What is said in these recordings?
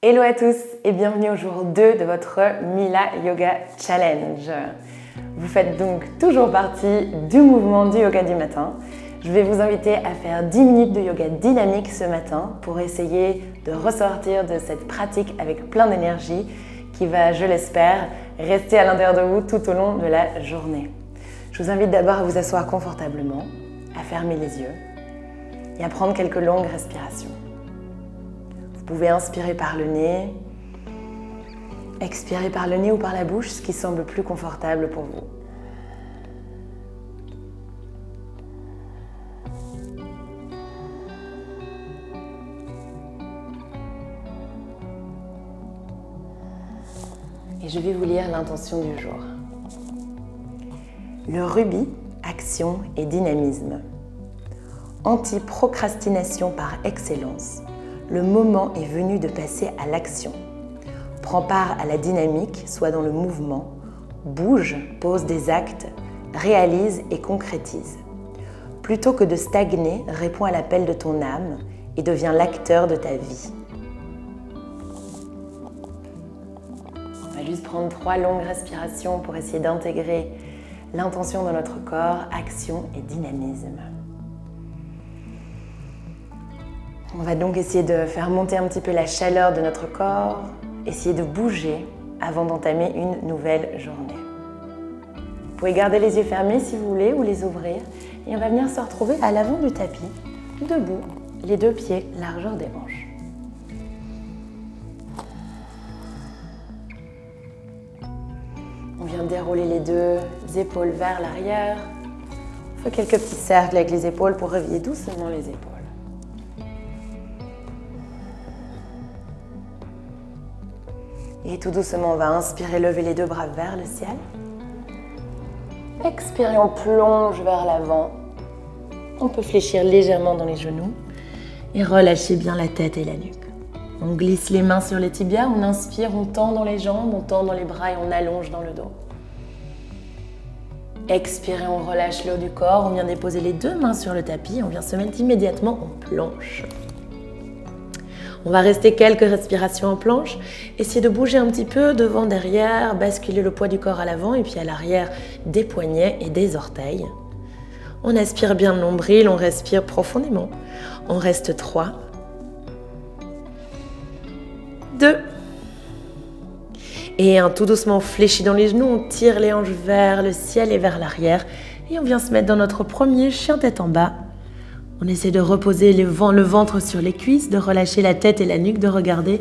Hello à tous et bienvenue au jour 2 de votre Mila Yoga Challenge. Vous faites donc toujours partie du mouvement du yoga du matin. Je vais vous inviter à faire 10 minutes de yoga dynamique ce matin pour essayer de ressortir de cette pratique avec plein d'énergie qui va, je l'espère, rester à l'intérieur de vous tout au long de la journée. Je vous invite d'abord à vous asseoir confortablement, à fermer les yeux et à prendre quelques longues respirations. Vous pouvez inspirer par le nez, expirer par le nez ou par la bouche, ce qui semble plus confortable pour vous. Et je vais vous lire l'intention du jour. Le rubis, action et dynamisme. Anti-procrastination par excellence. Le moment est venu de passer à l'action. Prends part à la dynamique, sois dans le mouvement, bouge, pose des actes, réalise et concrétise. Plutôt que de stagner, réponds à l'appel de ton âme et deviens l'acteur de ta vie. On va juste prendre 3 longues respirations pour essayer d'intégrer l'intention dans notre corps, action et dynamisme. On va donc essayer de faire monter un petit peu la chaleur de notre corps, essayer de bouger avant d'entamer une nouvelle journée. Vous pouvez garder les yeux fermés si vous voulez ou les ouvrir et on va venir se retrouver à l'avant du tapis, debout, les 2 pieds, largeur des hanches. On vient dérouler les 2 épaules vers l'arrière. On fait quelques petits cercles avec les épaules pour réveiller doucement les épaules. Et tout doucement, on va inspirer, lever les 2 bras vers le ciel. Expirez, on plonge vers l'avant. On peut fléchir légèrement dans les genoux et relâcher bien la tête et la nuque. On glisse les mains sur les tibias, on inspire, on tend dans les jambes, on tend dans les bras et on allonge dans le dos. Expirez, on relâche le haut du corps, on vient déposer les 2 mains sur le tapis, on vient se mettre immédiatement en planche. On va rester quelques respirations en planche, essayer de bouger un petit peu devant, derrière, basculer le poids du corps à l'avant et puis à l'arrière des poignets et des orteils. On aspire bien le nombril, on respire profondément. On reste 3, 2 et tout doucement on fléchit dans les genoux, on tire les hanches vers le ciel et vers l'arrière et on vient se mettre dans notre premier chien tête en bas. On essaie de reposer le ventre sur les cuisses, de relâcher la tête et la nuque, de regarder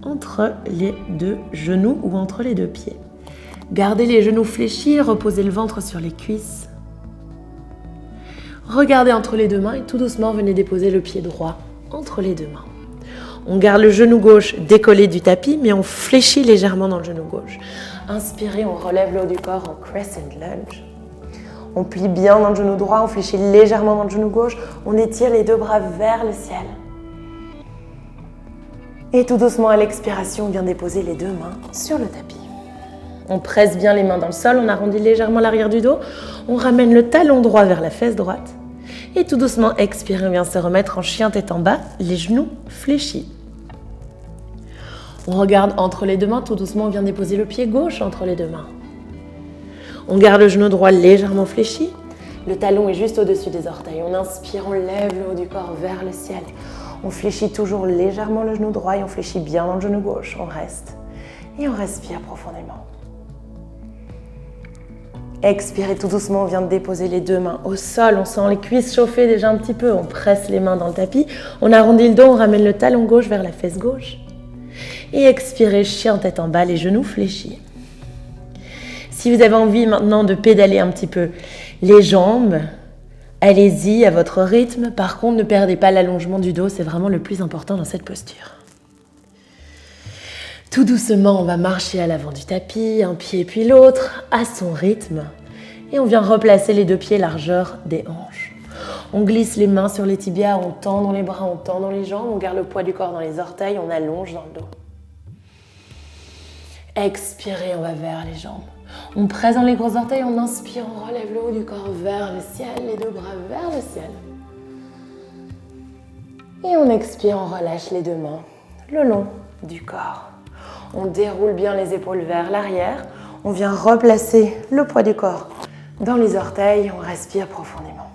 entre les 2 genoux ou entre les 2 pieds. Gardez les genoux fléchis, reposez le ventre sur les cuisses. Regardez entre les 2 mains et tout doucement, venez déposer le pied droit entre les 2 mains. On garde le genou gauche décollé du tapis, mais on fléchit légèrement dans le genou gauche. Inspirez, on relève le haut du corps en crescent lunge. On plie bien dans le genou droit, on fléchit légèrement dans le genou gauche, on étire les 2 bras vers le ciel. Et tout doucement à l'expiration, on vient déposer les 2 mains sur le tapis. On presse bien les mains dans le sol, on arrondit légèrement l'arrière du dos, on ramène le talon droit vers la fesse droite. Et tout doucement, expirez, on vient se remettre en chien tête en bas, les genoux fléchis. On regarde entre les 2 mains, tout doucement, on vient déposer le pied gauche entre les 2 mains. On garde le genou droit légèrement fléchi. Le talon est juste au-dessus des orteils. On inspire, on lève le haut du corps vers le ciel. On fléchit toujours légèrement le genou droit et on fléchit bien dans le genou gauche. On reste et on respire profondément. Expirez tout doucement, on vient de déposer les 2 mains au sol. On sent les cuisses chauffer déjà un petit peu. On presse les mains dans le tapis. On arrondit le dos, on ramène le talon gauche vers la fesse gauche. Et expirez, chien tête en bas, les genoux fléchis. Si vous avez envie maintenant de pédaler un petit peu les jambes, allez-y à votre rythme. Par contre, ne perdez pas l'allongement du dos, c'est vraiment le plus important dans cette posture. Tout doucement, on va marcher à l'avant du tapis, un pied puis l'autre, à son rythme. Et on vient replacer les 2 pieds largeur des hanches. On glisse les mains sur les tibias, on tend dans les bras, on tend dans les jambes, on garde le poids du corps dans les orteils, on allonge dans le dos. Expirez, on va vers les jambes. On presse dans les gros orteils, on inspire, on relève le haut du corps vers le ciel, les 2 bras vers le ciel. Et on expire, on relâche les 2 mains le long du corps. On déroule bien les épaules vers l'arrière. On vient replacer le poids du corps dans les orteils. On respire profondément.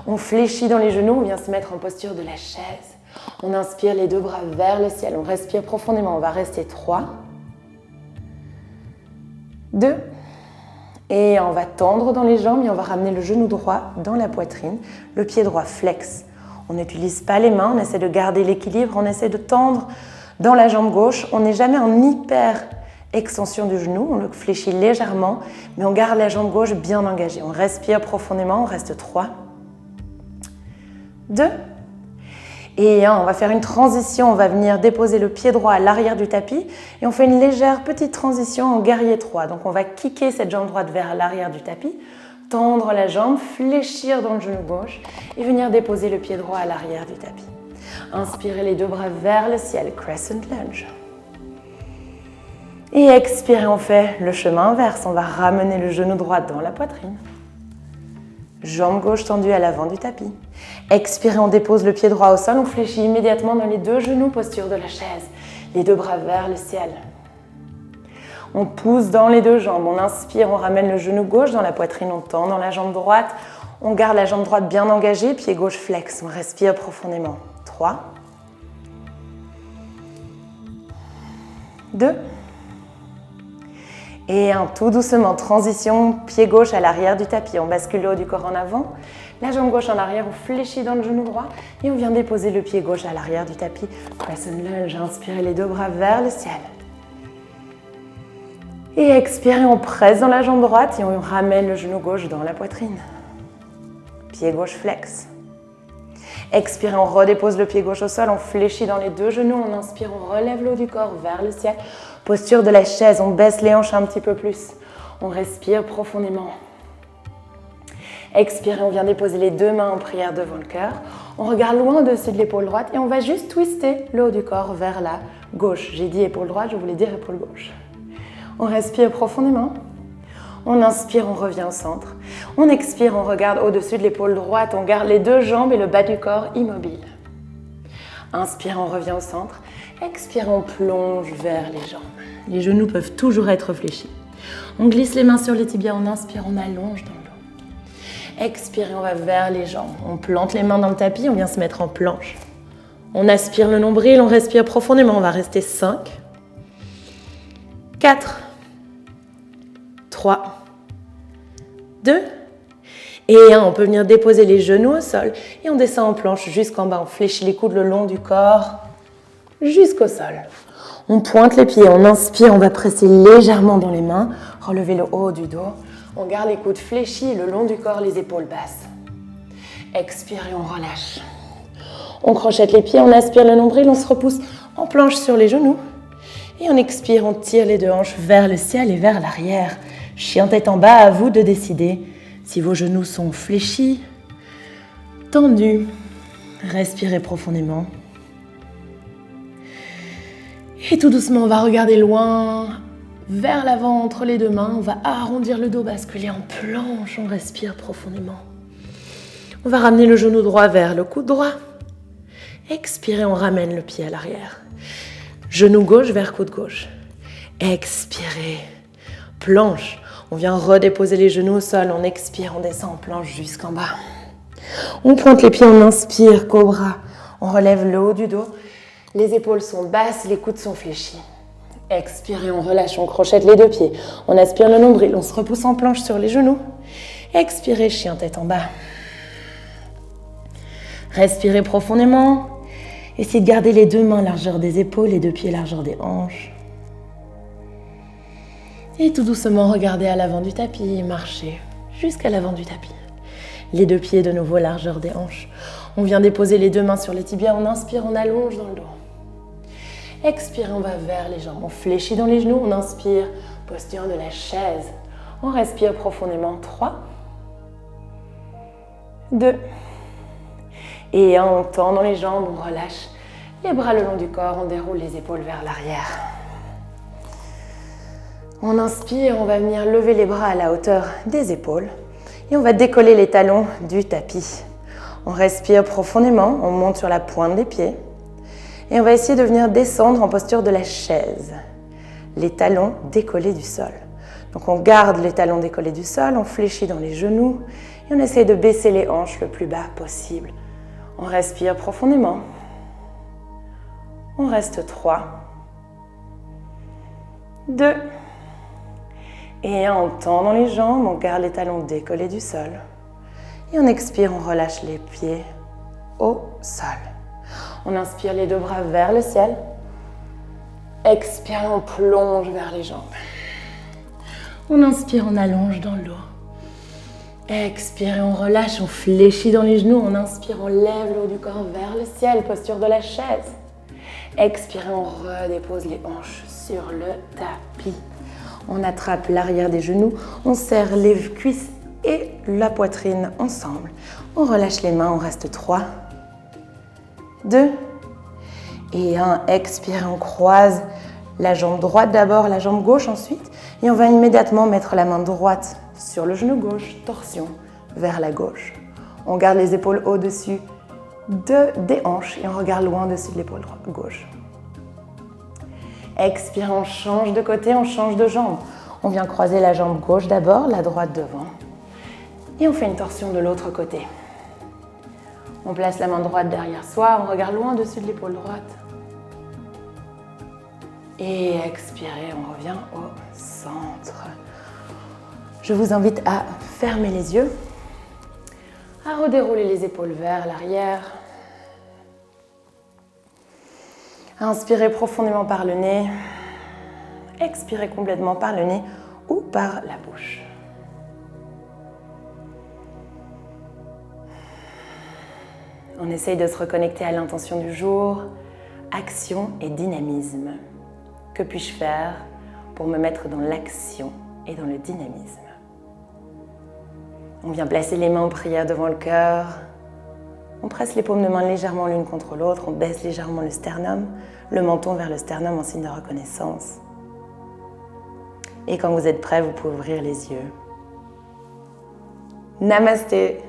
On fléchit dans les genoux. On vient se mettre en posture de la chaise. On inspire les deux bras vers le ciel. On respire profondément. On va rester 3, 2, et on va tendre dans les jambes et on va ramener le genou droit dans la poitrine. Le pied droit flex. On n'utilise pas les mains. On essaie de garder l'équilibre. On essaie de tendre dans la jambe gauche. On n'est jamais en hyper extension du genou. On le fléchit légèrement, mais on garde la jambe gauche bien engagée. On respire profondément. On reste 3, 2, et on va faire une transition. On va venir déposer le pied droit à l'arrière du tapis et on fait une légère petite transition en guerrier 3. Donc on va kicker cette jambe droite vers l'arrière du tapis, tendre la jambe, fléchir dans le genou gauche et venir déposer le pied droit à l'arrière du tapis. Inspirez les deux bras vers le ciel, crescent lunge. Et expirez, on fait le chemin inverse. On va ramener le genou droit dans la poitrine. Jambe gauche tendue à l'avant du tapis. Expirez, on dépose le pied droit au sol. On fléchit immédiatement dans les deux genoux, posture de la chaise. Les deux bras vers le ciel. On pousse dans les deux jambes. On inspire, on ramène le genou gauche dans la poitrine. On tend dans la jambe droite. On garde la jambe droite bien engagée. Pied gauche flex. On respire profondément. 3, 2, et tout doucement, transition, pied gauche à l'arrière du tapis. On bascule le haut du corps en avant, la jambe gauche en arrière, on fléchit dans le genou droit et on vient déposer le pied gauche à l'arrière du tapis. Crescent lunge, inspirez les deux bras vers le ciel. Et expirez, on presse dans la jambe droite et on ramène le genou gauche dans la poitrine. Pied gauche flex. Expirez, on redépose le pied gauche au sol, on fléchit dans les deux genoux, on inspire, on relève le haut du corps vers le ciel. Posture de la chaise, on baisse les hanches un petit peu plus. On respire profondément. Expirez, on vient déposer les deux mains en prière devant le cœur. On regarde loin au-dessus de l'épaule droite et on va juste twister le haut du corps vers la gauche. J'ai dit épaule droite, je voulais dire épaule gauche. On respire profondément. On inspire, on revient au centre. On expire, on regarde au-dessus de l'épaule droite. On garde les deux jambes et le bas du corps immobile. Inspire, on revient au centre. Expire, on plonge vers les jambes. Les genoux peuvent toujours être fléchis. On glisse les mains sur les tibias, on inspire, on allonge dans le dos. Expire, on va vers les jambes. On plante les mains dans le tapis, on vient se mettre en planche. On aspire le nombril, on respire profondément. On va rester 5, 4, 3, 2, et 1. On peut venir déposer les genoux au sol et on descend en planche jusqu'en bas. On fléchit les coudes le long du corps jusqu'au sol. On pointe les pieds, on inspire, on va presser légèrement dans les mains, relever le haut du dos. On garde les coudes fléchis le long du corps, les épaules basses. Expire et on relâche. On crochette les pieds, on aspire le nombril, on se repousse en planche sur les genoux. Et on expire, on tire les deux hanches vers le ciel et vers l'arrière. Chien tête en bas, à vous de décider si vos genoux sont fléchis, tendus. Respirez profondément. Et tout doucement, on va regarder loin, vers l'avant, entre les deux mains. On va arrondir le dos, basculer en planche. On respire profondément. On va ramener le genou droit vers le coude droit. Expirez, on ramène le pied à l'arrière. Genou gauche vers coude gauche. Expirez. Planche. On vient redéposer les genoux au sol. On expire, on descend en planche jusqu'en bas. On pointe les pieds, on inspire, cobra. On relève le haut du dos. Les épaules sont basses, les coudes sont fléchis. Expirez, on relâche, on crochette les deux pieds. On aspire le nombril, on se repousse en planche sur les genoux. Expirez, chien tête en bas. Respirez profondément. Essayez de garder les deux mains largeur des épaules, les deux pieds largeur des hanches. Et tout doucement, regardez à l'avant du tapis et marchez jusqu'à l'avant du tapis. Les deux pieds de nouveau largeur des hanches. On vient déposer les deux mains sur les tibias, on inspire, on allonge dans le dos. Expire, on va vers les jambes. On fléchit dans les genoux, on inspire, posture de la chaise. On respire profondément. 3, 2, et 1. On tend dans les jambes, on relâche les bras le long du corps, on déroule les épaules vers l'arrière. On inspire, on va venir lever les bras à la hauteur des épaules et on va décoller les talons du tapis. On respire profondément, on monte sur la pointe des pieds. Et on va essayer de venir descendre en posture de la chaise. Les talons décollés du sol. Donc on garde les talons décollés du sol, on fléchit dans les genoux et on essaie de baisser les hanches le plus bas possible. On respire profondément. On reste 3, 2, et 1, on tend dans les jambes, on garde les talons décollés du sol. Et on expire, on relâche les pieds au sol. On inspire les 2 bras vers le ciel. Expire, on plonge vers les jambes. On inspire, on allonge dans le dos. Expire, on relâche, on fléchit dans les genoux. On inspire, on lève le haut du corps vers le ciel, posture de la chaise. Expire, on redépose les hanches sur le tapis. On attrape l'arrière des genoux, on serre les cuisses et la poitrine ensemble. On relâche les mains, on reste 3, 2 et 1. Expire, on croise la jambe droite d'abord, la jambe gauche ensuite. Et on va immédiatement mettre la main droite sur le genou gauche, torsion vers la gauche. On garde les épaules au-dessus des hanches et on regarde loin au-dessus de l'épaule gauche. Expire, on change de côté, on change de jambe. On vient croiser la jambe gauche d'abord, la droite devant. Et on fait une torsion de l'autre côté. On place la main droite derrière soi, on regarde loin au-dessus de l'épaule droite. Et expirez, on revient au centre. Je vous invite à fermer les yeux, à redérouler les épaules vers l'arrière. Inspirez profondément par le nez, expirez complètement par le nez ou par la bouche. On essaye de se reconnecter à l'intention du jour, action et dynamisme. Que puis-je faire pour me mettre dans l'action et dans le dynamisme? On vient placer les mains en prière devant le cœur. On presse les paumes de main légèrement l'une contre l'autre. On baisse légèrement le sternum, le menton vers le sternum en signe de reconnaissance. Et quand vous êtes prêt, vous pouvez ouvrir les yeux. Namasté.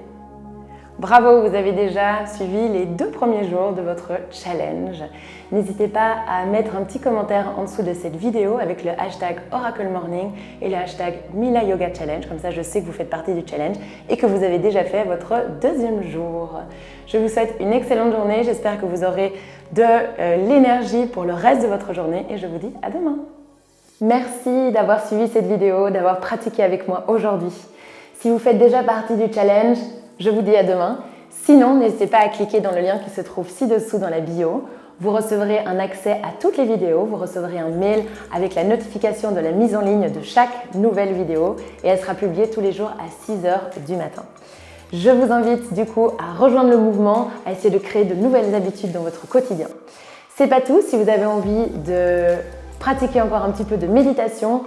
Bravo, vous avez déjà suivi les 2 premiers jours de votre challenge. N'hésitez pas à mettre un petit commentaire en dessous de cette vidéo avec le hashtag Oracle Morning et le hashtag Mila Yoga Challenge. Comme ça, je sais que vous faites partie du challenge et que vous avez déjà fait votre 2e jour. Je vous souhaite une excellente journée. J'espère que vous aurez de l'énergie pour le reste de votre journée et je vous dis à demain. Merci d'avoir suivi cette vidéo, d'avoir pratiqué avec moi aujourd'hui. Si vous faites déjà partie du challenge, je vous dis à demain. Sinon, n'hésitez pas à cliquer dans le lien qui se trouve ci-dessous dans la bio. Vous recevrez un accès à toutes les vidéos, vous recevrez un mail avec la notification de la mise en ligne de chaque nouvelle vidéo et elle sera publiée tous les jours à 6h du matin. Je vous invite du coup à rejoindre le mouvement, à essayer de créer de nouvelles habitudes dans votre quotidien. C'est pas tout, si vous avez envie de pratiquer encore un petit peu de méditation,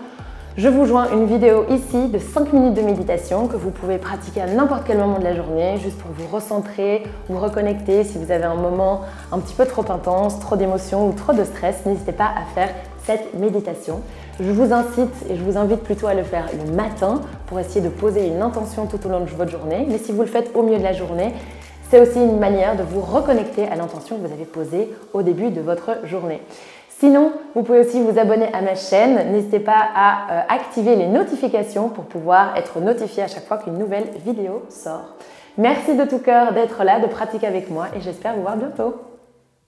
je vous joins une vidéo ici de 5 minutes de méditation que vous pouvez pratiquer à n'importe quel moment de la journée, juste pour vous recentrer, vous reconnecter. Si vous avez un moment un petit peu trop intense, trop d'émotions ou trop de stress, n'hésitez pas à faire cette méditation. Je vous incite et je vous invite plutôt à le faire le matin pour essayer de poser une intention tout au long de votre journée. Mais si vous le faites au milieu de la journée, c'est aussi une manière de vous reconnecter à l'intention que vous avez posée au début de votre journée. Sinon, vous pouvez aussi vous abonner à ma chaîne. N'hésitez pas à activer les notifications pour pouvoir être notifié à chaque fois qu'une nouvelle vidéo sort. Merci de tout cœur d'être là, de pratiquer avec moi et j'espère vous voir bientôt.